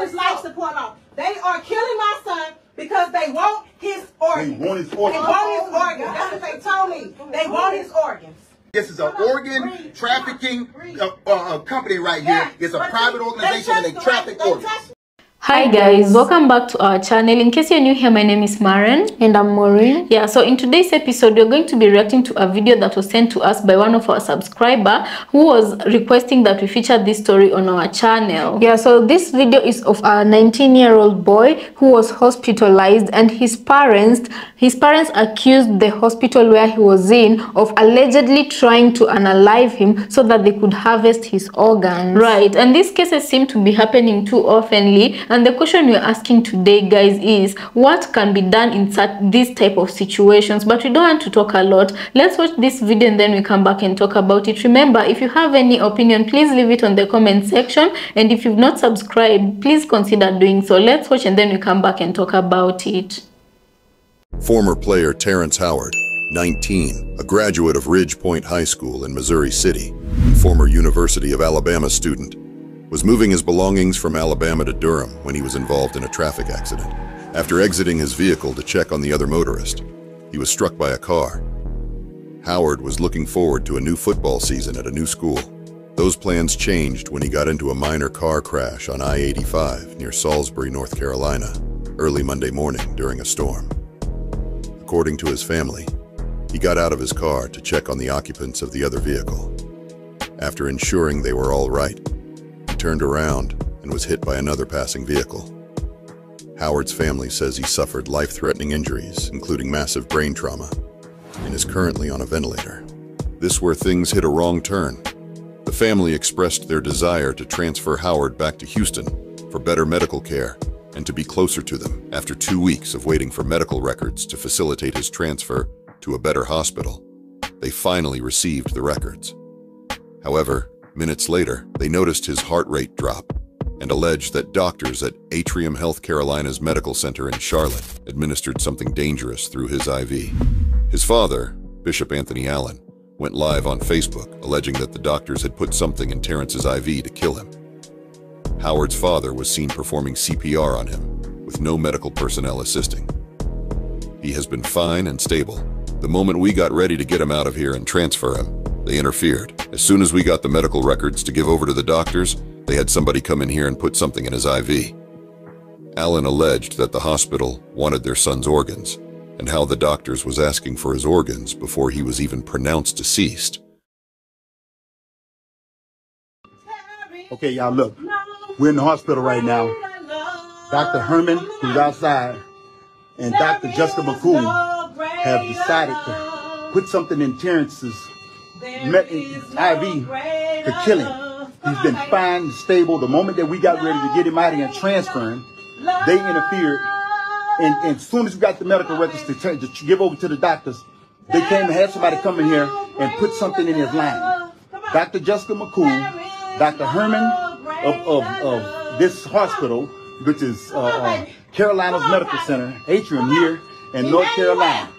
his life support law. They are killing my son because they want his organs. They want his organs. They want his organs. That's what they told me. They want his organs. This is an organ trafficking company right here. It's a private organization and they traffic organs. Hi guys, welcome back to our channel. In case you're new here, my name is Maren and I'm Maureen. Yeah, so in today's episode we're going to be reacting to a video that was sent to us by one of our subscribers who was requesting that we feature this story on our channel. Yeah, so this video is of a 19-year-old boy who was hospitalized, and his parents accused the hospital where he was in of allegedly trying to unalive him so that they could harvest his organs. Right, and these cases seem to be happening too oftenly. And the question we're asking today, guys, is what can be done in these type of situations? But we don't want to talk a lot. Let's watch this video and then we come back and talk about it. Remember, if you have any opinion, please leave it on the comment section. And if you've not subscribed, please consider doing so. Let's watch and then we come back and talk about it. Former player Terence Howard, 19, a graduate of Ridge Point High School in Missouri City, former University of Alabama student, was moving his belongings from Alabama to Durham when he was involved in a traffic accident. After exiting his vehicle to check on the other motorist, he was struck by a car. Howard was looking forward to a new football season at a new school. Those plans changed when he got into a minor car crash on I-85 near Salisbury, North Carolina, early Monday morning during a storm. According to his family, he got out of his car to check on the occupants of the other vehicle. After ensuring they were all right, turned around and was hit by another passing vehicle. Howard's family says he suffered life-threatening injuries, including massive brain trauma, and is currently on a ventilator. This is where things hit a wrong turn. The family expressed their desire to transfer Howard back to Houston for better medical care and to be closer to them. After 2 weeks of waiting for medical records to facilitate his transfer to a better hospital, they finally received the records. However, minutes later, they noticed his heart rate drop and alleged that doctors at Atrium Health Carolina's medical center in Charlotte administered something dangerous through his IV. His father, Bishop Anthony Allen, went live on Facebook alleging that the doctors had put something in Terence's IV to kill him. Howard's father was seen performing CPR on him with no medical personnel assisting. He has been fine and stable. The moment we got ready to get him out of here and transfer him, they interfered. As soon as we got the medical records to give over to the doctors, they had somebody come in here and put something in his IV. Allen alleged that the hospital wanted their son's organs, and how the doctors was asking for his organs before he was even pronounced deceased. Okay, y'all, look. We're in the hospital right now. Dr. Herman, who's outside, and Dr. Jessica McCool have decided to put something in Terence's IV to kill him. He's been fine and stable. The moment that we got ready to get him out of here and transfer him, they interfered. And as soon as we got the medical records to give over to the doctors, they came and had somebody come in here and put something in his line. Dr. Jessica McCool, Dr. Herman of this hospital, which is Carolina's Medical Center, Atrium here in North Carolina.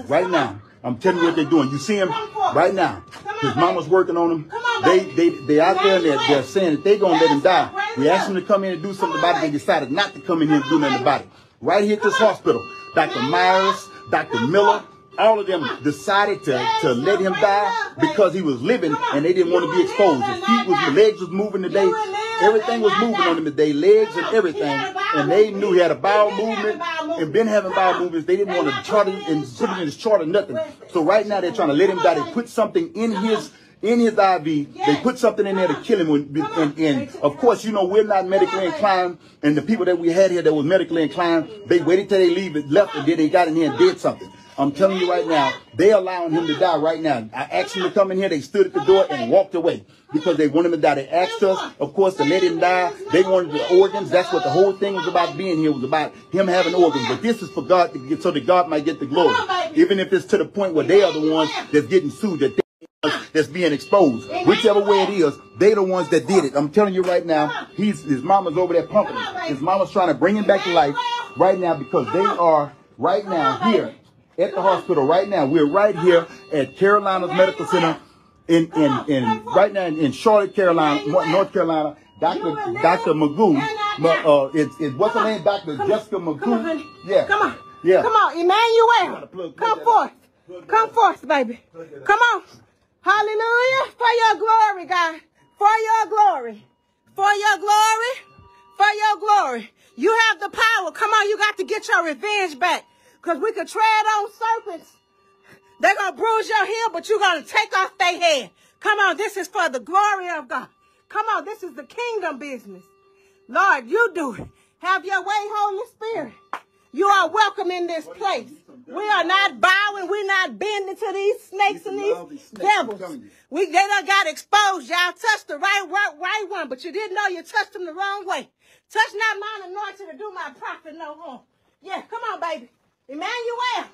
Right now. I'm telling you what they're doing. You see him right now. His mama's working on him. They out there and they're saying that they're going to let him die. We asked him to come in and do something about it. They decided not to come in here and do nothing about it. Right here at this hospital, Dr. Myers, Dr. Miller, all of them decided to let him die because he was living and they didn't want to be exposed. His legs was moving today. Everything was moving on him today, legs and everything. And they knew he had a bowel movement and been having bowel movements. They didn't want to chart it and put it in his chart or nothing. So right now they're trying to let him die. They put something in his IV. They put something in there to kill him. And of course, you know, we're not medically inclined. And the people that we had here that was medically inclined, they waited till they left and then they got in here and did something. I'm telling you right now, they're allowing him to die right now. I asked them to come in here. They stood at the door and walked away because they want him to die. They asked us, of course, to let him die. They wanted the organs. That's what the whole thing was about being here, was about him having organs. But this is for God to get, so that God might get the glory. Even if it's to the point where they are the ones that's getting sued, that's being exposed. Whichever way it is, they're the ones that did it. I'm telling you right now, his mama's over there pumping him. His mama's trying to bring him back to life right now because they are right now here at the hospital right now. We're right here at Carolina's Medical Center right now in Charlotte, Carolina, North Carolina. Dr. Magoo. It's what's her name? Dr. Jessica Magoo. Come on, honey. Yeah. Come on. Yeah. Come on, Emmanuel. Come forth. Come forth, baby. Come on. Hallelujah. For your glory, God. For your glory. For your glory. For your glory. You have the power. Come on, you got to get your revenge back. Because we could tread on serpents. They're going to bruise your heel, but you're going to take off their head. Come on, this is for the glory of God. Come on, this is the kingdom business. Lord, you do it. Have your way, Holy Spirit. You are welcome in this place. We are not bowing. We're not bending to these snakes and these devils. They done got exposed. Y'all touched the right one, but you didn't know you touched them the wrong way. Touch not mine anointed to do my prophet no harm. Yeah, come on, baby. Emmanuel,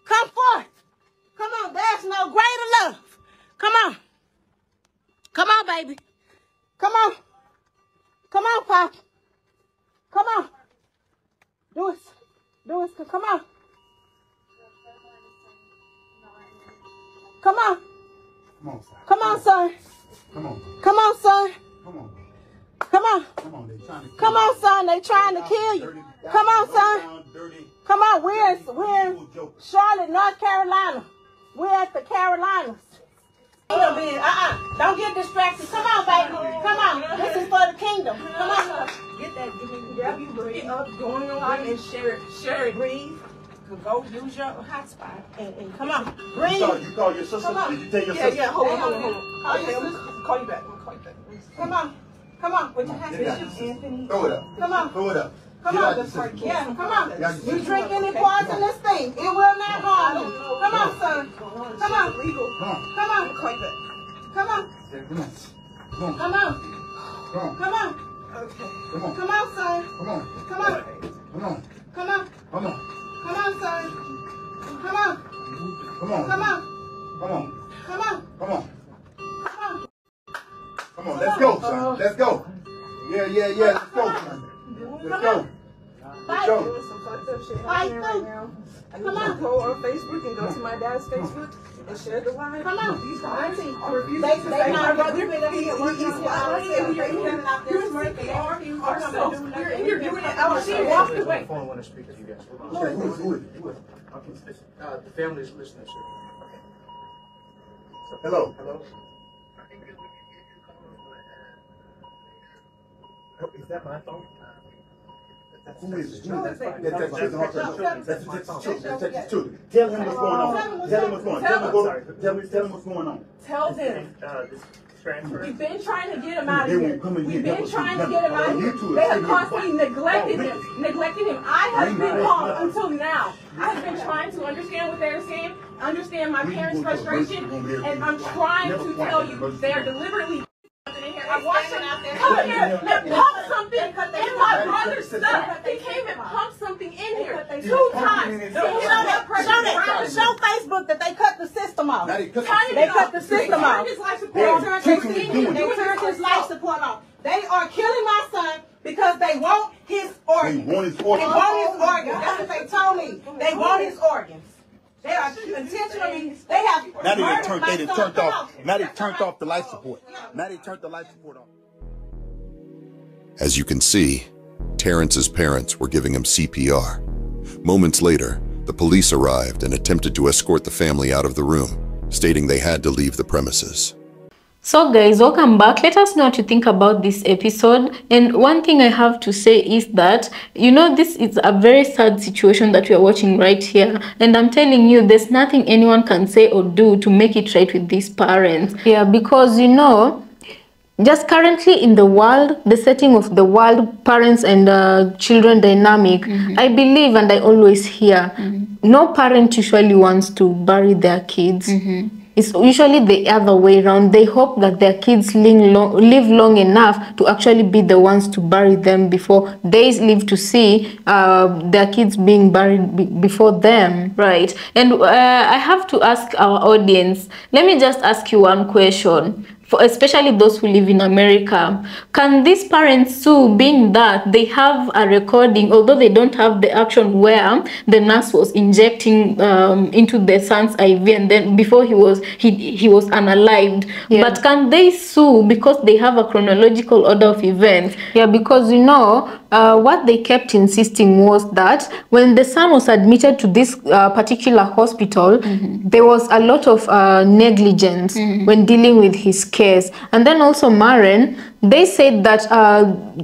come forth. Come on, there's no greater love. Come on. Come on, baby. Come on. Come on, Pop. Come on. Do it. Do it. Come on. Come on. Come on, son. Come on. Come on, son. Come on. Come on. Come on, son. They trying to kill you. Come on, son. Come on. We're in Charlotte, North Carolina. We're at the Carolinas. Don't get distracted. Come on, baby. Come on. This is for the kingdom. Come on. Get that. Grab you, breathe up, going on and share it. Breathe. Go use your hotspot and come on. Breathe. You call your sister? Did you tell your sister? Yeah, hold on. Call you back. Come on. Come on. Put your hands Bishop Anthony. Throw it up. Come on. Throw it up. Come on. Yeah, come on. You drink any poisonous thing, it will not harm you. Come on, son. Come on. Come on. Come on. Come on. Come on. Okay. Come on, son. Come on. Come on. Come on. Come on. Come on. Come on, son. Come on. Come on. Come on. Come on. Come on. Come on. Come on. Come on. Let's go, son. Let's go. Yeah. Let's go, son. Let's go. Let's go. Fight through. Come on. Go on Facebook and go to my dad's Facebook and share the live. Come on. He's auntie. They not brother. You're doing it out. She walked away. I want to speak to you guys. Who is it? The family's listening, sir. Okay. Hello. Is that my phone? Who is it? That's the children. Tell him what's going on. Tell him what's going on. Tell him what's going on. Tell them. We've been trying to get him out of They here. won't come in here. We've been trying to get him out of here. They have constantly neglected him. I have been calm until now. I have been trying to understand what they're saying, understand my parents' frustration, and I'm trying to tell you they're deliberately in here. I watched him come here and pump something in my brother's stuff. He came and pumped something in here 2 times. Show Facebook that they cut the system off. They They cut the system off. They turned his life support off. They are killing my son because they want his organs. They want his They organs. want his organs. That's what they told me. They want his organs. They are intentionally. They have. Now they turned off. Now they turned off the life support. Now they turned the life support off. As you can see, Terence's parents were giving him CPR. Moments later, the police arrived and attempted to escort the family out of the room, stating they had to leave the premises. So guys, welcome back. Let us know what you think about this episode. And one thing I have to say is that, you know, this is a very sad situation that we are watching right here. And I'm telling you, there's nothing anyone can say or do to make it right with these parents. Yeah, because, you know, just currently in the world, the setting of the world, parents and children dynamic, I believe and I always hear, no parent usually wants to bury their kids. It's usually the other way around. They hope that their kids live long enough to actually be the ones to bury them before they live to see their kids being buried before them. Right. And I have to ask our audience, let me just ask you one question. especially those who live in America. Can these parents sue, being that they have a recording, although they don't have the action where the nurse was injecting into the son's IV, and then before he was unalived? Yeah. But can they sue because they have a chronological order of events? Yeah, because what they kept insisting was that when the son was admitted to this particular hospital, there was a lot of negligence when dealing with his case. And then also Maren, they said that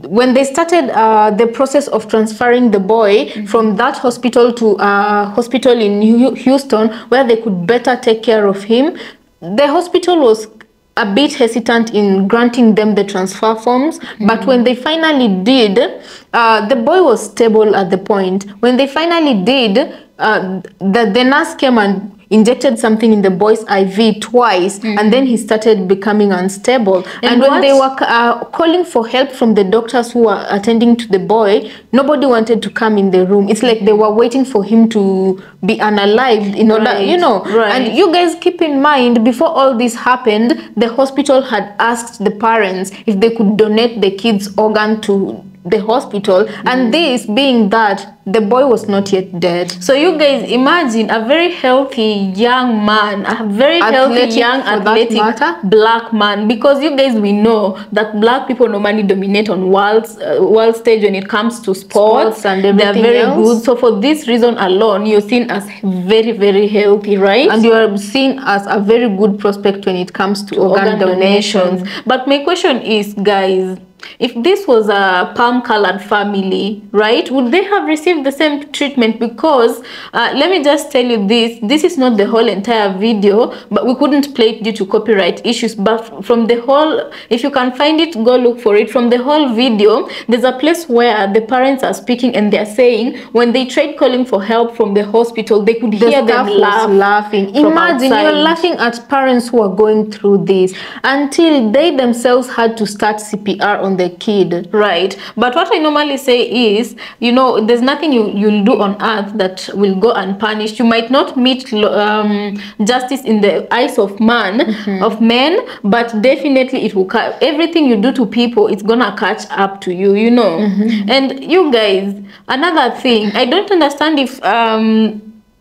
when they started the process of transferring the boy from that hospital to a hospital in Houston where they could better take care of him, the hospital was a bit hesitant in granting them the transfer forms. But when they finally did, the boy was stable at the point. When they finally did, the nurse came and injected something in the boy's IV twice, and then he started becoming unstable. And when they were calling for help from the doctors who were attending to the boy, nobody wanted to come in the room. It's like they were waiting for him to be unalived in order, And you guys keep in mind, before all this happened, the hospital had asked the parents if they could donate the kid's organ to the hospital, and this being that the boy was not yet dead. So you guys imagine a very healthy young man, a very healthy young athletic black man, because you guys, we know that black people normally dominate on world stage when it comes to sports and they are very else. good. So for this reason alone, you're seen as very, very healthy, right? And you are seen as a very good prospect when it comes to organ donations. But my question is, guys, if this was a palm-colored family, right, would they have received the same treatment? Because let me just tell you this is not the whole entire video, but we couldn't play it due to copyright issues. But from the whole, if you can find it, go look for it. From the whole video, there's a place where the parents are speaking and they're saying when they tried calling for help from the hospital, they could hear them laughing. Imagine you're laughing at parents who are going through this until they themselves had to start CPR on the kid. Right. But what I normally say is, there's nothing you'll do on earth that will go unpunished. You might not meet justice in the eyes of men, but definitely it will everything you do to people, it's gonna catch up to you, And you guys, another thing, I don't understand if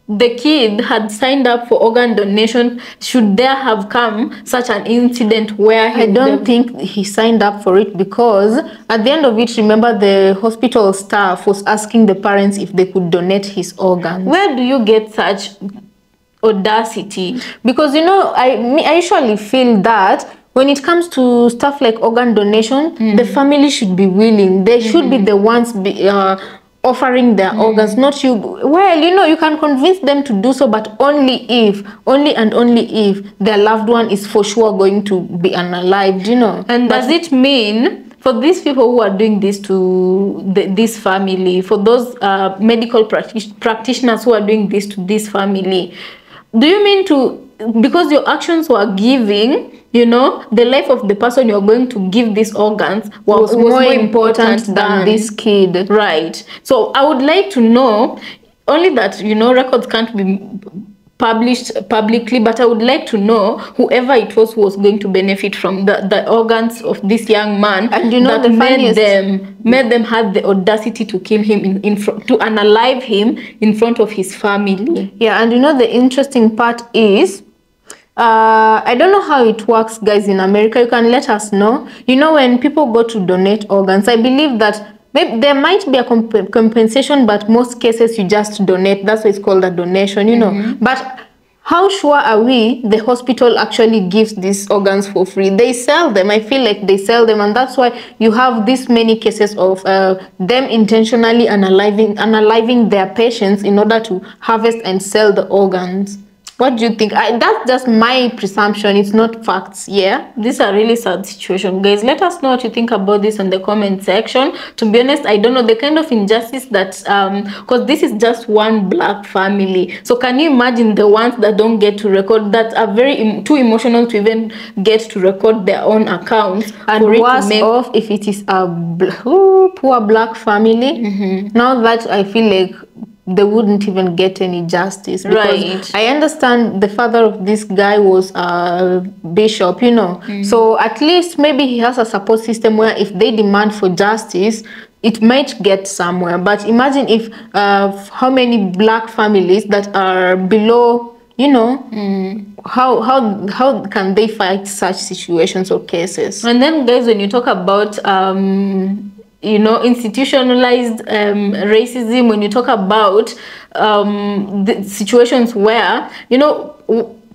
the kid had signed up for organ donation. Should there have come such an incident where I don't think he signed up for it, because at the end of it, remember, the hospital staff was asking the parents if they could donate his organs. Where do you get such audacity? Because I usually feel that when it comes to stuff like organ donation, the family should be willing. They should be the ones offering their organs, not you. Well, you can convince them to do so, but only and only if their loved one is for sure going to be unalived, And does it mean for these people who are doing this to this family, for those medical practitioners who are doing this to this family, do you mean because your actions were giving, the life of the person you're going to give these organs was more important than this kid? Right. So I would like to know, only that, records can't be published publicly, but I would like to know whoever it was who was going to benefit from the organs of this young man, and that made them have the audacity to kill him to unalive him in front of his family. Yeah, and the interesting part is, I don't know how it works, guys, in America. You can let us know. When people go to donate organs, I believe that maybe there might be a compensation, but most cases you just donate. That's why it's called a donation, But how sure are we the hospital actually gives these organs for free? They sell them. I feel like they sell them, and that's why you have this many cases of them intentionally unaliving their patients in order to harvest and sell the organs. What do you think? That's just my presumption. It's not facts. Yeah, these are really sad situations, guys. Let us know what you think about this in the comment section. To be honest, I don't know the kind of injustice that because this is just one black family. So can you imagine the ones that don't get to record, that are very too emotional to even get to record their own accounts? And worse off if it is a poor black family. Now that I feel like they wouldn't even get any justice. Because Right. I understand the father of this guy was a bishop, you know. So at least maybe he has a support system where if they demand for justice, it might get somewhere. But imagine if how many black families that are below, you know, how can they fight such situations or cases? And then, guys, when you talk about you know, institutionalized racism, when you talk about the situations where, you know,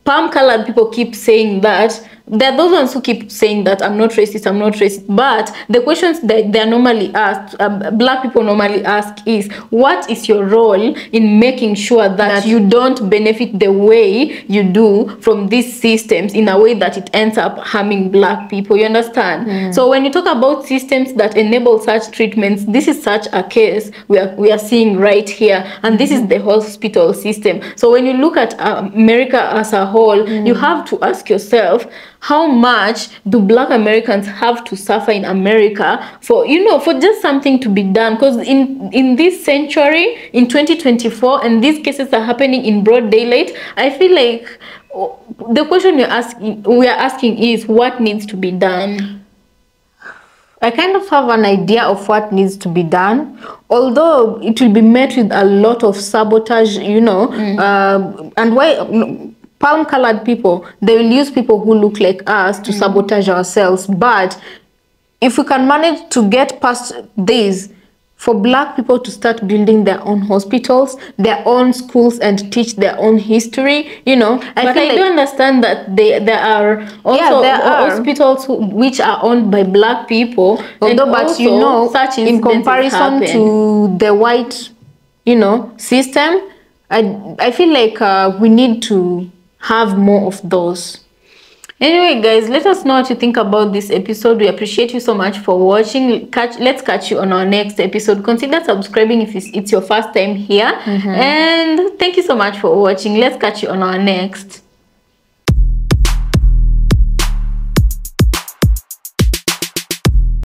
palm-colored people keep saying that, there are those ones who keep saying that I'm not racist, but the questions that they're normally asked, black people normally ask is, what is your role in making sure that you don't benefit the way you do from these systems in a way that it ends up harming black people? You understand? So when you talk about systems that enable such treatments, this is such a case we are seeing right here, and this is the hospital system. So when you look at America as a whole, you have to ask yourself, how much do black Americans have to suffer in America for, you know, for just something to be done? Because in this century, in 2024, and these cases are happening in broad daylight, I feel like the question we are asking is, what needs to be done? I kind of have an idea of what needs to be done, although it will be met with a lot of sabotage, you know, and why palm-colored people, they will use people who look like us to sabotage ourselves. But if we can manage to get past this, for black people to start building their own hospitals, their own schools, and teach their own history, you know. But I do understand that there are also hospitals which are owned by black people. Although, but you know, such in comparison to the white, you know, system, I feel like we need to have more of those. Anyway, guys, let us know what you think about this episode. We appreciate you so much for watching. Let's catch you on our next episode. Consider subscribing if it's your first time here. And thank you so much for watching. Let's catch you on our next.